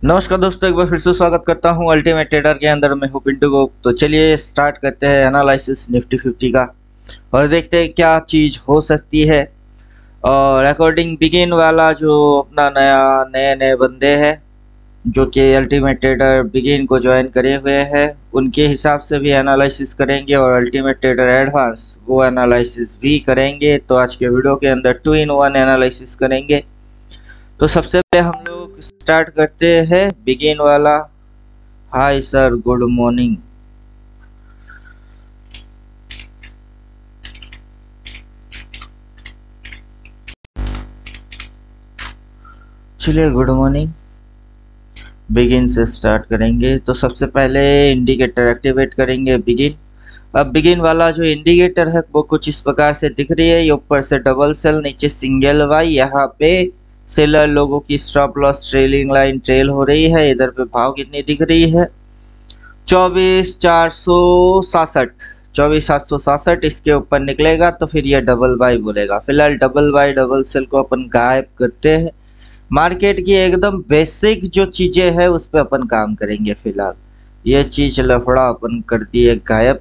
नमस्कार दोस्तों, एक बार फिर से स्वागत करता हूं अल्टीमेट ट्रेडर के अंदर। मैं हूं पिंटू को। तो चलिए स्टार्ट करते हैं एनालिसिस निफ्टी 50 का और देखते हैं क्या चीज़ हो सकती है। और अकॉर्डिंग बिगिन वाला जो अपना नए नए बंदे हैं जो कि अल्टीमेट ट्रेडर बिगिन को ज्वाइन करे हुए हैं, उनके हिसाब से भी एनालिसिस करेंगे और अल्टीमेट ट्रेडर एडवांस वो एनालिसिस भी करेंगे। तो आज के वीडियो के अंदर 2 in 1 एनालिसिस करेंगे। तो सबसे पहले हम लोग स्टार्ट करते हैं बिगिन वाला। Hi sir, good morning. चलिए गुड मॉर्निंग। बिगिन से स्टार्ट करेंगे। तो सबसे पहले इंडिकेटर एक्टिवेट करेंगे बिगिन। अब बिगिन वाला जो इंडिकेटर है वो कुछ इस प्रकार से दिख रही है। ये ऊपर से डबल सेल, नीचे सिंगल वाई। यहाँ पे सेलर लोगों की stop loss trailing line trail हो रही है। इधर पे भाव कितनी दिख रही है? 24,467। 24,767 इसके ऊपर निकलेगा तो फिर ये डबल बाई बोलेगा। फिलहाल डबल बाई डबल सेल को अपन गायब करते हैं। मार्केट की एकदम बेसिक जो चीजें हैं उस पर अपन काम करेंगे। फिलहाल ये चीज लफड़ा अपन कर दिए गायब।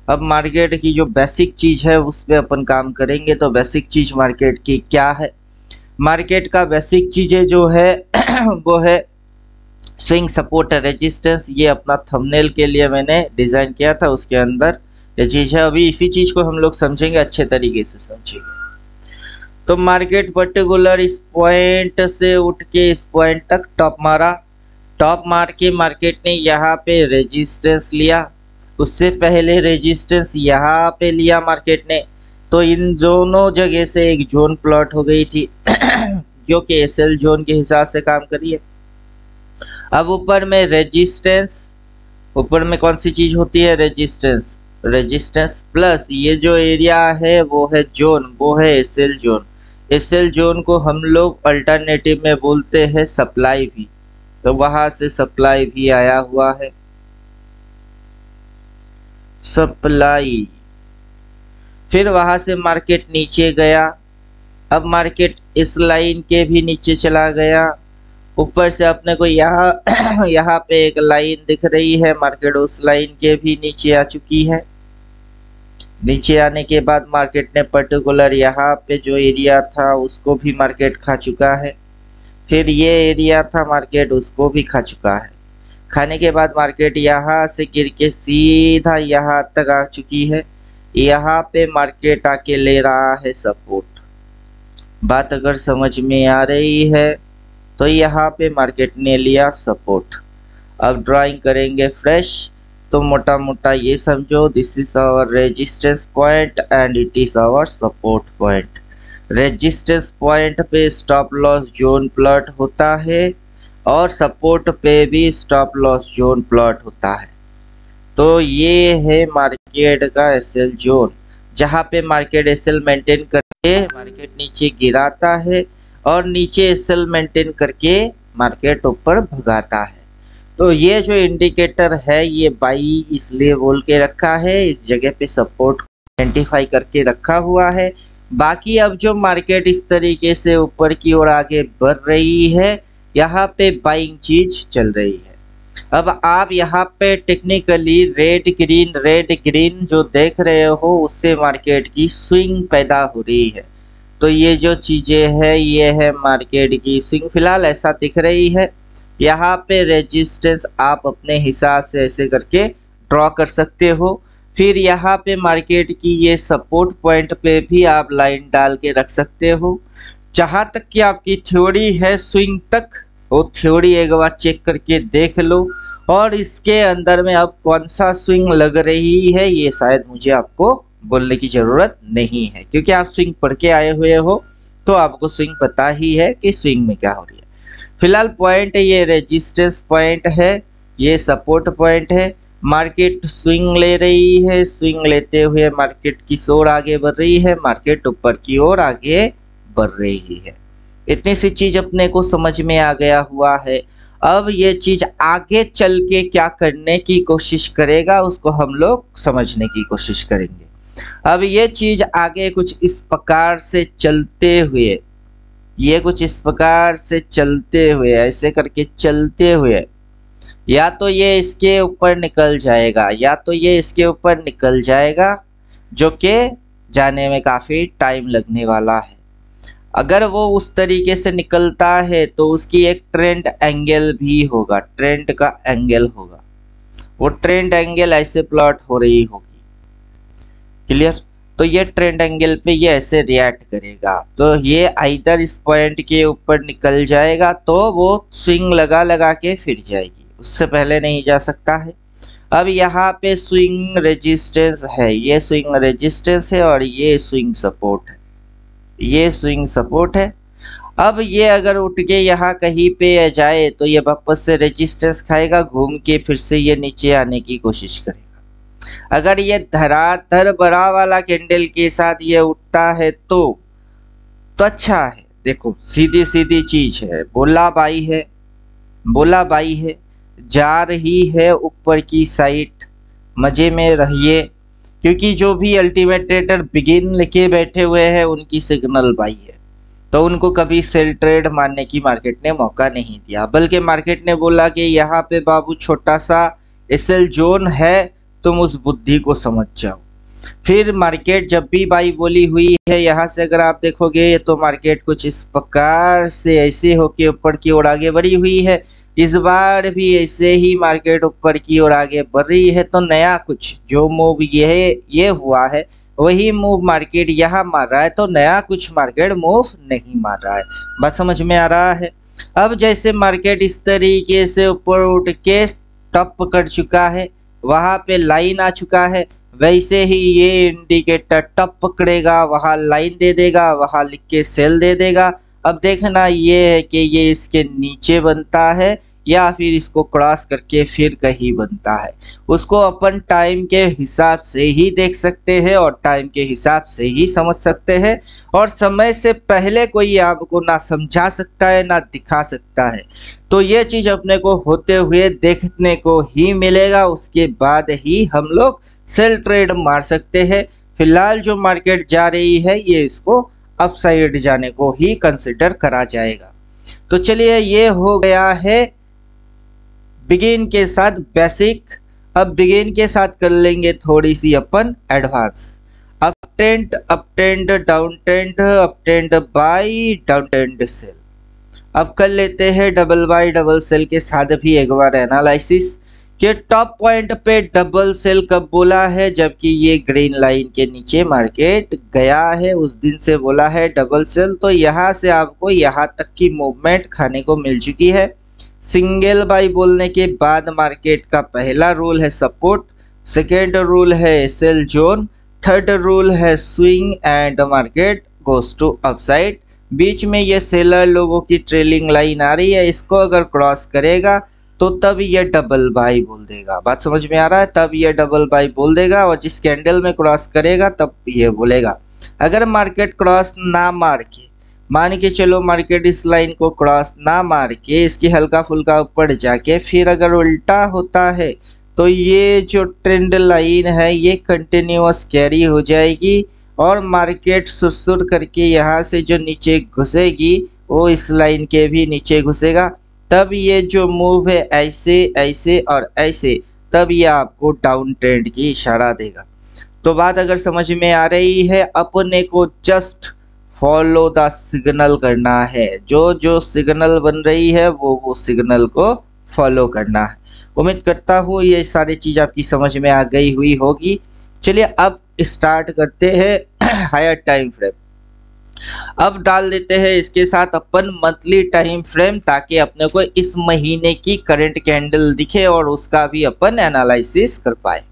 अब मार्केट की जो बेसिक चीज है उस पर अपन काम करेंगे। तो बेसिक चीज मार्केट की क्या है? मार्केट का बेसिक चीजें जो है वो है स्विंग, सपोर्ट, रेजिस्टेंस। ये अपना थंबनेल के लिए मैंने डिजाइन किया था, उसके अंदर ये चीज है। अभी इसी चीज को हम लोग समझेंगे, अच्छे तरीके से समझेंगे। तो मार्केट पर्टिकुलर इस पॉइंट से उठ के इस पॉइंट तक टॉप मारा। टॉप मार के मार्केट ने यहाँ पे रेजिस्टेंस लिया। उससे पहले रेजिस्टेंस यहाँ पे लिया मार्केट ने। तो इन दोनों जगह से एक जोन प्लॉट हो गई थी जो कि एसएल जोन के हिसाब से काम करी है। अब ऊपर में रेजिस्टेंस, ऊपर में कौन सी चीज होती है? रेजिस्टेंस। रेजिस्टेंस प्लस ये जो एरिया है वो है जोन, वो है एसएल जोन। एसएल जोन को हम लोग अल्टरनेटिव में बोलते हैं सप्लाई भी। तो वहां से सप्लाई भी आया हुआ है, सप्लाई। फिर वहां से मार्केट नीचे गया। अब मार्केट इस लाइन के भी नीचे चला गया। ऊपर से अपने को यहाँ यहाँ पे एक लाइन दिख रही है। मार्केट उस लाइन के भी नीचे आ चुकी है। नीचे आने के बाद मार्केट ने पर्टिकुलर यहाँ पे जो एरिया था उसको भी मार्केट खा चुका है। फिर ये एरिया था, मार्केट उसको भी खा चुका है। खाने के बाद मार्केट यहाँ से गिर के सीधा यहाँ तक आ चुकी है। यहाँ पे मार्केट आके ले रहा है सपोर्ट। बात अगर समझ में आ रही है तो यहाँ पे मार्केट ने लिया सपोर्ट। अब ड्राइंग करेंगे फ्रेश। तो मोटा मोटा ये समझो, this is our resistance point and it is our support point. Resistance point पे स्टॉप लॉस जोन प्लॉट होता है और सपोर्ट पे भी स्टॉप लॉस जोन प्लॉट होता है। तो ये है मार्केट का एसएल जोन, जहाँ पे मार्केट एसएल मेंटेन करके मार्केट नीचे गिराता है और नीचे एसएल मेंटेन करके मार्केट ऊपर भगाता है। तो ये जो इंडिकेटर है ये बाई इसलिए बोल के रखा है, इस जगह पे सपोर्ट आइडेंटिफाई करके रखा हुआ है। बाकी अब जो मार्केट इस तरीके से ऊपर की ओर आगे बढ़ रही है, यहाँ पे बाइंग चीज चल रही है। अब आप यहाँ पे टेक्निकली रेड ग्रीन जो देख रहे हो उससे मार्केट की स्विंग पैदा हो रही है। तो ये जो चीजें है ये है मार्केट की स्विंग। फिलहाल ऐसा दिख रही है। यहाँ पे रेजिस्टेंस आप अपने हिसाब से ऐसे करके ड्रॉ कर सकते हो। फिर यहाँ पे मार्केट की ये सपोर्ट पॉइंट पे भी आप लाइन डाल के रख सकते हो। जहाँ तक कि आपकी थ्योरी है स्विंग तक, वो थ्योरी एक बार चेक करके देख लो। और इसके अंदर में अब कौन सा स्विंग लग रही है ये शायद मुझे आपको बोलने की जरूरत नहीं है, क्योंकि आप स्विंग पढ़ के आए हुए हो तो आपको स्विंग पता ही है कि स्विंग में क्या हो रही है। फिलहाल पॉइंट ये रेजिस्टेंस पॉइंट है, ये सपोर्ट पॉइंट है। मार्केट स्विंग ले रही है, स्विंग लेते हुए मार्केट की ओर आगे बढ़ रही है, मार्केट ऊपर की ओर आगे बढ़ रही है। इतनी सी चीज अपने को समझ में आ गया हुआ है। अब ये चीज आगे चल के क्या करने की कोशिश करेगा उसको हम लोग समझने की कोशिश करेंगे। अब ये चीज आगे कुछ इस प्रकार से चलते हुए ये कुछ इस प्रकार से चलते हुए, ऐसे करके चलते हुए, या तो ये इसके ऊपर निकल जाएगा या तो ये इसके ऊपर निकल जाएगा, जो कि जाने में काफ़ी टाइम लगने वाला है। अगर वो उस तरीके से निकलता है तो उसकी एक ट्रेंड एंगल भी होगा, ट्रेंड का एंगल होगा, वो ट्रेंड एंगल ऐसे प्लॉट हो रही होगी। क्लियर? तो ये ट्रेंड एंगल पे ये ऐसे रिएक्ट करेगा, तो ये आइदर इस पॉइंट के ऊपर निकल जाएगा तो वो स्विंग लगा लगा के फिर जाएगी, उससे पहले नहीं जा सकता है। अब यहाँ पे स्विंग रेजिस्टेंस है, ये स्विंग रेजिस्टेंस है और ये स्विंग सपोर्ट है, ये स्विंग सपोर्ट है। अब ये अगर उठ के यहाँ कहीं पे जाए तो ये वापस से रेजिस्टेंस खाएगा, घूम के फिर से ये नीचे आने की कोशिश करेगा। अगर ये धराधर बड़ा वाला कैंडल के साथ ये उठता है तो अच्छा है। देखो सीधी सीधी चीज है, बोला बाई है, बोला बाई है, जा रही है ऊपर की साइड। मजे में रहिए, क्योंकि जो भी अल्टीमेट ट्रेडर बिगिन लेके बैठे हुए हैं उनकी सिग्नल बाई है, तो उनको कभी सेल ट्रेड मारने की मार्केट ने मौका नहीं दिया, बल्कि मार्केट ने बोला कि यहाँ पे बाबू छोटा सा एसएल जोन है, तुम उस बुद्धि को समझ जाओ। फिर मार्केट जब भी बाई बोली हुई है, यहाँ से अगर आप देखोगे तो मार्केट कुछ इस प्रकार से ऐसे होके ऊपर की ओर आगे बढ़ी हुई है। इस बार भी ऐसे ही मार्केट ऊपर की ओर आगे बढ़ रही है, तो नया कुछ जो मूव ये हुआ है वही मूव मार्केट यहाँ मार रहा है, तो नया कुछ मार्केट मूव नहीं मार रहा है। बात समझ में आ रहा है? अब जैसे मार्केट इस तरीके से ऊपर उठ के टॉप पकड़ चुका है, वहां पे लाइन आ चुका है, वैसे ही ये इंडिकेटर टॉप पकड़ेगा, वहां लाइन दे देगा, वहां लिख के सेल दे देगा। अब देखना ये है कि ये इसके नीचे बनता है या फिर इसको क्रॉस करके फिर कहीं बनता है। उसको अपन टाइम के हिसाब से ही देख सकते हैं और टाइम के हिसाब से ही समझ सकते हैं, और समय से पहले कोई आपको ना समझा सकता है ना दिखा सकता है। तो ये चीज अपने को होते हुए देखने को ही मिलेगा, उसके बाद ही हम लोग सेल ट्रेड मार सकते हैं। फिलहाल जो मार्केट जा रही है ये इसको अपसाइड जाने को ही कंसिडर करा जाएगा। तो चलिए ये हो गया है बिगिन के साथ बेसिक। अब बिगिन के साथ कर लेंगे थोड़ी सी अपन advance. Up trend down trend, up trend buy, down trend sell. अब कर लेते हैं डबल बाई डबल सेल के साथ भी एक बार एनालिसिस कि टॉप पॉइंट पे डबल सेल कब बोला है, जबकि ये ग्रीन लाइन के नीचे मार्केट गया है, उस दिन से बोला है डबल सेल। तो यहाँ से आपको यहाँ तक की मूवमेंट खाने को मिल चुकी है। सिंगल बाई बोलने के बाद मार्केट का पहला रूल है सपोर्ट, सेकेंड रूल है सेल जोन, थर्ड रूल है swing and market goes to upside. बीच में ये सेलर लोगों की ट्रेलिंग लाइन आ रही है, इसको अगर क्रॉस करेगा तो तब ये डबल बाई बोल देगा। बात समझ में आ रहा है? तब ये डबल बाई बोल देगा, और जिस कैंडल में क्रॉस करेगा तब ये बोलेगा। अगर मार्केट क्रॉस ना मार के, मान के चलो मार्केट इस लाइन को क्रॉस ना मार के इसकी हल्का फुल्का ऊपर जाके फिर अगर उल्टा होता है तो ये जो ट्रेंड लाइन है ये कंटिन्यूअस कैरी हो जाएगी, और मार्केट सुर करके यहाँ से जो नीचे घुसेगी वो इस लाइन के भी नीचे घुसेगा। तब ये जो मूव है ऐसे ऐसे और ऐसे, तब ये आपको डाउन ट्रेंड की इशारा देगा। तो बात अगर समझ में आ रही है, अपने को जस्ट फॉलो द सिग्नल करना है। जो जो सिग्नल बन रही है वो सिग्नल को फॉलो करना है। उम्मीद करता हूँ ये सारी चीज़ आपकी समझ में आ गई हुई होगी। चलिए अब स्टार्ट करते हैं हायर टाइम फ्रेम। अब डाल देते हैं इसके साथ अपन मंथली टाइम फ्रेम, ताकि अपने को इस महीने की करंट कैंडल दिखे और उसका भी अपन एनालिसिस कर पाए।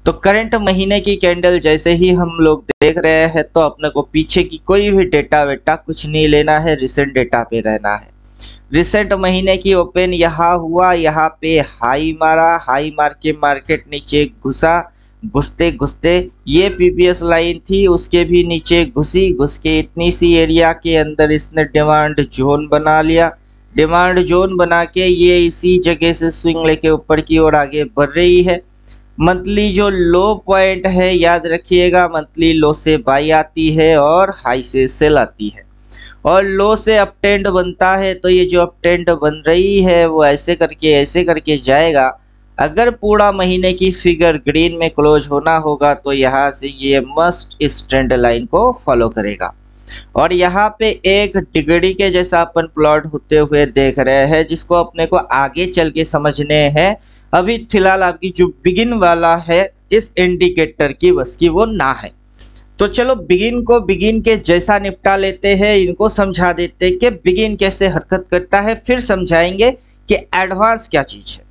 तो करंट महीने की कैंडल जैसे ही हम लोग देख रहे हैं, तो अपने को पीछे की कोई भी डेटा वेटा कुछ नहीं लेना है, रिसेंट डेटा पे रहना है। रिसेंट महीने की ओपन यहाँ हुआ, यहाँ पे हाई मारा, हाई मार के मार्केट नीचे घुसा, घुसते घुसते ये पीपीएस लाइन थी उसके भी नीचे घुसी, घुस के इतनी सी एरिया के अंदर इसने डिमांड जोन बना लिया। डिमांड जोन बना के ये इसी जगह से स्विंग लेके ऊपर की ओर आगे बढ़ रही है। मंथली जो लो पॉइंट है याद रखिएगा, मंथली लो से बाई आती है और हाई से सेल आती है। और लो से अप ट्रेंड बनता है, तो ये जो अप ट्रेंड बन रही है वो ऐसे करके जाएगा। अगर पूरा महीने की फिगर ग्रीन में क्लोज होना होगा तो यहाँ से ये मस्ट इस ट्रेंड लाइन को फॉलो करेगा। और यहाँ पे एक डिग्री के जैसा अपन प्लॉट होते हुए देख रहे हैं, जिसको अपने को आगे चल के समझने हैं। अभी फिलहाल आपकी जो बिगिन वाला है इस इंडिकेटर की बस की वो ना है। तो चलो बिगिन को बिगिन के जैसा निपटा लेते हैं, इनको समझा देते हैं कि बिगिन कैसे हरकत करता है, फिर समझाएंगे कि एडवांस क्या चीज है।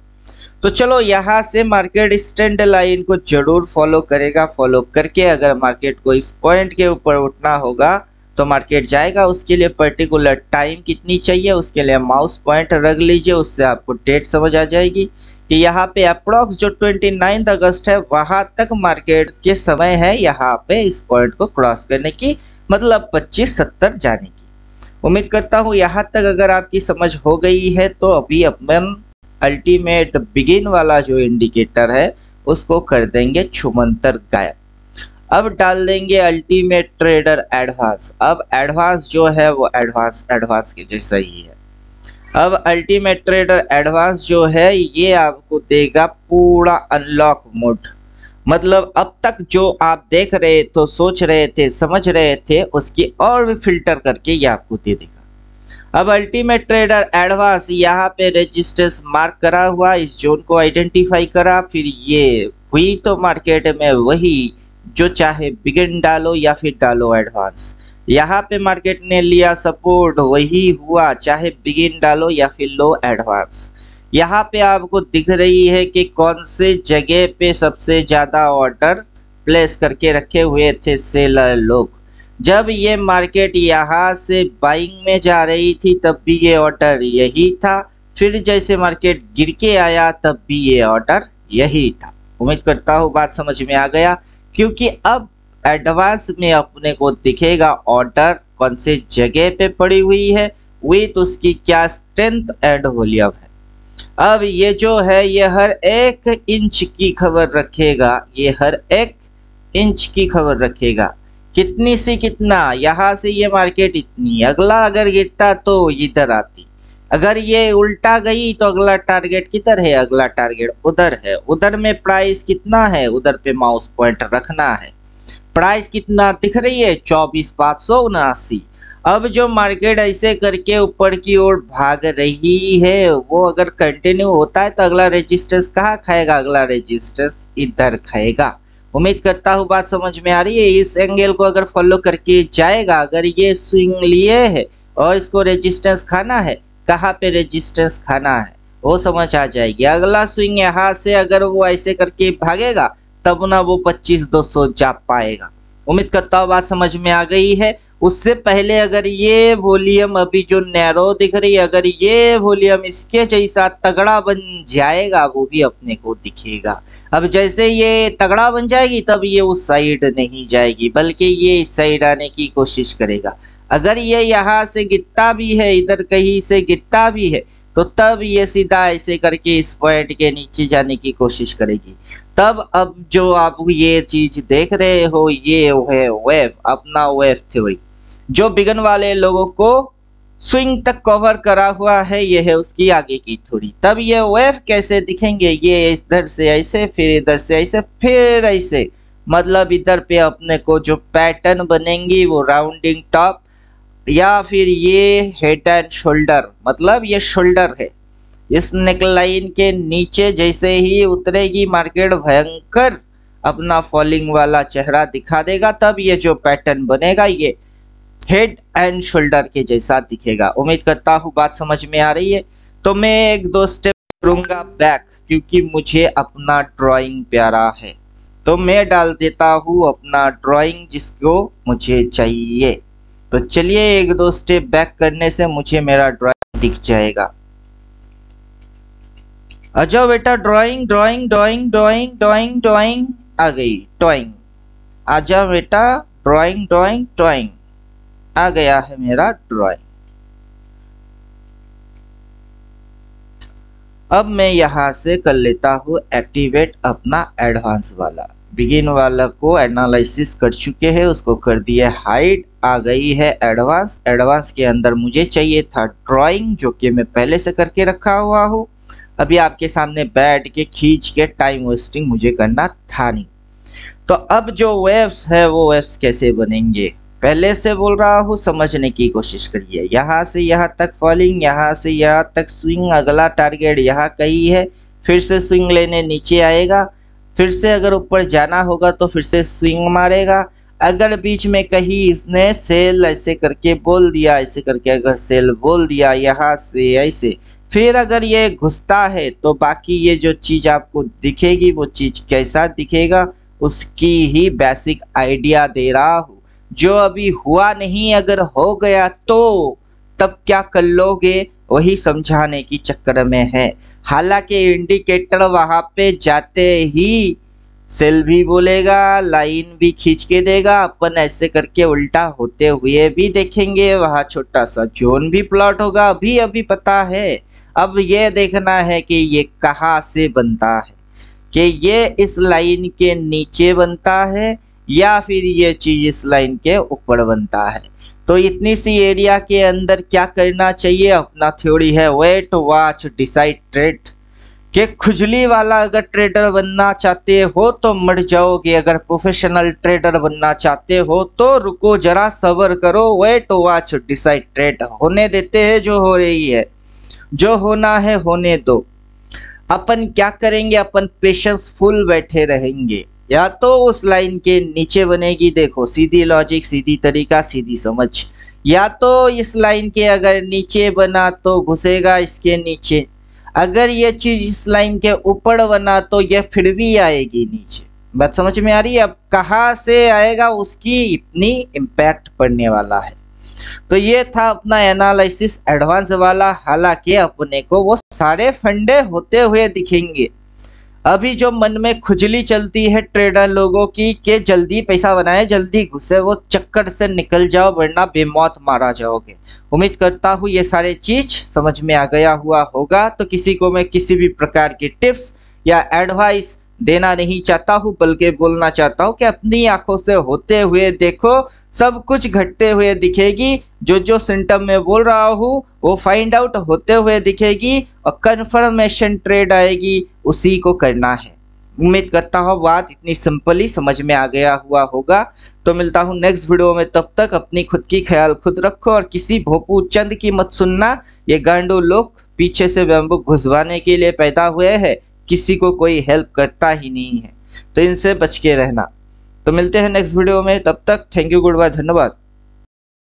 तो चलो यहाँ से मार्केट इस ट्रेंड लाइन को जरूर फॉलो करेगा। फॉलो करके अगर मार्केट को इस पॉइंट के ऊपर उठना होगा तो मार्केट जाएगा। उसके लिए पर्टिकुलर टाइम कितनी चाहिए, उसके लिए माउस पॉइंट रख लीजिए, उससे आपको डेट समझ आ जाएगी कि यहाँ पे अप्रोक्स जो 29 अगस्त है वहां तक मार्केट के समय है यहाँ पे इस पॉइंट को क्रॉस करने की, मतलब 2570 जाने की। उम्मीद करता हूँ यहाँ तक अगर आपकी समझ हो गई है तो अभी अपन अल्टीमेट बिगिन वाला जो इंडिकेटर है उसको कर देंगे छुमंतर गायब। अब डाल देंगे अल्टीमेट ट्रेडर एडवांस। अब एडवांस जो है वो एडवांस के जैसा ही है। अब अल्टीमेट ट्रेडर एडवांस जो है ये आपको देगा पूरा अनलॉक मोड, मतलब अब तक जो आप देख रहे थे, सोच रहे थे, समझ रहे थे, उसकी और भी फिल्टर करके ये आपको दे देगा। अब अल्टीमेट ट्रेडर एडवांस यहाँ पे रेजिस्टेंस मार्क करा हुआ, इस जोन को आइडेंटिफाई करा, फिर ये हुई तो मार्केट में वही जो चाहे बिगिन डालो या फिर डालो एडवांस। यहाँ पे मार्केट ने लिया सपोर्ट, वही हुआ, चाहे बिगिन डालो या फिर लो एडवांस। यहाँ पे आपको दिख रही है कि कौन से जगह पे सबसे ज्यादा ऑर्डर प्लेस करके रखे हुए थे सेलर लोग। जब ये मार्केट यहाँ से बाइंग में जा रही थी तब भी ये ऑर्डर यही था, फिर जैसे मार्केट गिर के आया तब भी ये ऑर्डर यही था। उम्मीद करता हूँ बात समझ में आ गया, क्योंकि अब एडवांस में अपने को दिखेगा ऑर्डर कौन से जगह पे पड़ी हुई है, विथ उसकी क्या स्ट्रेंथ एंड वॉल्यूम है। अब ये जो है ये हर एक इंच की खबर रखेगा, ये हर एक इंच की खबर रखेगा, कितनी सी कितना, यहाँ से ये मार्केट इतनी, अगला अगर गिरता तो इधर आती, अगर ये उल्टा गई तो अगला टारगेट किधर है, अगला टारगेट उधर है, उधर में प्राइस कितना है, उधर पे माउस पॉइंट रखना है। प्राइस कितना दिख रही है, 24,579। अब जो मार्केट ऐसे करके ऊपर की ओर भाग रही है वो अगर कंटिन्यू होता है तो अगला रेजिस्टेंस कहाँ खाएगा, अगला रेजिस्टेंस इधर खाएगा। उम्मीद करता हूँ बात समझ में आ रही है। इस एंगल को अगर फॉलो करके जाएगा, अगर ये स्विंग लिए है और इसको रेजिस्टेंस खाना है, कहाँ पे रेजिस्टेंस खाना है वो समझ आ जाएगी। अगला स्विंग यहाँ से अगर वो ऐसे करके भागेगा तब ना वो 25,200 जा पाएगा। उम्मीद करता हूँ बात समझ में आ गई है। उससे पहले अगर ये वॉल्यूम अभी जो नैरो दिख रही है, अगर ये वॉल्यूम इसके जैसा तगड़ा बन जाएगा वो भी अपने को दिखेगा। अब जैसे ये तगड़ा बन जाएगी तब ये उस साइड नहीं जाएगी, बल्कि ये इस साइड आने की कोशिश करेगा। अगर ये यहाँ से गिरता भी है, इधर कहीं से गिरता भी है, तो तब ये सीधा ऐसे करके इस पॉइंट के नीचे जाने की कोशिश करेगी। तब अब जो आप ये चीज देख रहे हो ये है वेव, अपना वेव थ्योरी, जो बिगन वाले लोगों को स्विंग तक कवर करा हुआ है, ये है उसकी आगे की थ्योरी। तब ये वेव कैसे दिखेंगे, ये इधर से ऐसे, फिर इधर से ऐसे, फिर ऐसे, मतलब इधर पे अपने को जो पैटर्न बनेंगी वो राउंडिंग टॉप या फिर ये हेड एंड शोल्डर, मतलब ये शोल्डर है, इस नेकलाइन के नीचे जैसे ही उतरेगी मार्केट भयंकर अपना फॉलिंग वाला चेहरा दिखा देगा, तब ये जो पैटर्न बनेगा ये हेड एंड शोल्डर के जैसा दिखेगा। उम्मीद करता हूँ बात समझ में आ रही है। तो मैं एक दो स्टेप करूंगा बैक, क्योंकि मुझे अपना ड्राइंग प्यारा है, तो मैं डाल देता हूँ अपना ड्राइंग जिसको मुझे चाहिए। तो चलिए एक दो स्टेप बैक करने से मुझे मेरा ड्राइंग दिख जाएगा। आ जाओ बेटा, drawing drawing drawing drawing drawing drawing आ गई, ड्राइंग आ जाओ बेटा, ड्राइंग ड्राइंग ड्राइंग आ गया है मेरा ड्राइंग। अब मैं यहाँ से कर लेता हूँ एक्टिवेट अपना एडवांस वाला। बिगिन वाला को एनालिसिस कर चुके हैं, उसको कर दिया हाइड, आ गई है एडवांस। एडवांस के अंदर मुझे चाहिए था ड्राइंग, जो कि मैं पहले से करके रखा हुआ हूँ। अभी आपके सामने बैठ के खींच के टाइम वेस्टिंग मुझे करना था नहीं। तो अब जो वेव्स है वो वेव्स कैसे बनेंगे, पहले से बोल रहा हूँ, समझने की कोशिश करिए। यहाँ से यहाँ तक फॉलिंग, यहाँ से यहाँ तक स्विंग, अगला टारगेट यहाँ कहीं है, फिर से स्विंग लेने नीचे आएगा, फिर से अगर ऊपर जाना होगा तो फिर से स्विंग मारेगा। अगर बीच में कहीं इसने सेल ऐसे करके बोल दिया, ऐसे करके अगर सेल बोल दिया यहाँ से ऐसे, फिर अगर ये घुसता है तो बाकी ये जो चीज आपको दिखेगी वो चीज कैसा दिखेगा उसकी ही बेसिक आइडिया दे रहा हूँ। जो अभी हुआ नहीं, अगर हो गया तो तब क्या कर लोगे वही समझाने की चक्कर में है। हालांकि इंडिकेटर वहां पे जाते ही सेल भी बोलेगा, लाइन भी खींच के देगा, अपन ऐसे करके उल्टा होते हुए भी देखेंगे, वहां छोटा सा जोन भी प्लॉट होगा, अभी अभी पता है। अब ये देखना है कि ये कहाँ से बनता है, कि ये इस लाइन के नीचे बनता है या फिर ये चीज इस लाइन के ऊपर बनता है। तो इतनी सी एरिया के अंदर क्या करना चाहिए, अपना थ्योरी है वेट वॉच डिसाइड ट्रेड, कि खुजली वाला अगर ट्रेडर बनना चाहते हो तो मर जाओगे, अगर प्रोफेशनल ट्रेडर बनना चाहते हो तो रुको जरा सब्र करो, वेट वॉच डिसाइड ट्रेड होने देते हैं, जो हो रही है, जो होना है होने दो। अपन क्या करेंगे, अपन पेशेंस फुल बैठे रहेंगे। या तो उस लाइन के नीचे बनेगी, देखो सीधी लॉजिक, सीधी तरीका, सीधी समझ, या तो इस लाइन के अगर नीचे बना तो घुसेगा इसके नीचे, अगर ये चीज इस लाइन के ऊपर बना तो ये फिर भी आएगी नीचे। बात समझ में आ रही है? अब कहाँ से आएगा उसकी इतनी इम्पैक्ट पड़ने वाला है। तो ये था अपना एनालिसिस एडवांस वाला। हालांकि अपने को वो सारे फंडे होते हुए दिखेंगे। अभी जो मन में खुजली चलती है ट्रेडर लोगों की कि जल्दी पैसा बनाए, जल्दी घुसे, वो चक्कर से निकल जाओ वरना बेमौत मारा जाओगे। उम्मीद करता हूँ ये सारे चीज समझ में आ गया हुआ होगा। तो किसी को मैं किसी भी प्रकार की टिप्स या एडवाइस देना नहीं चाहता हूँ, बल्कि बोलना चाहता हूँ कि अपनी आंखों से होते हुए देखो, सब कुछ घटते हुए दिखेगी। जो सिम्टम में बोल रहा हूँ वो फाइंड आउट होते हुए दिखेगी और कंफर्मेशन ट्रेड आएगी, उसी को करना है। उम्मीद करता हूँ बात इतनी सिंपली समझ में आ गया हुआ होगा। तो मिलता हूँ नेक्स्ट वीडियो में, तब तक अपनी खुद की ख्याल खुद रखो और किसी भोपू चंद की मत सुनना। ये गांडू लोग पीछे से बैम्बू घुसवाने के लिए पैदा हुए हैं, किसी को कोई हेल्प करता ही नहीं है, तो इनसे बच के रहना। तो मिलते हैं नेक्स्ट वीडियो में, तब तक थैंक यू, गुड बाय, धन्यवाद।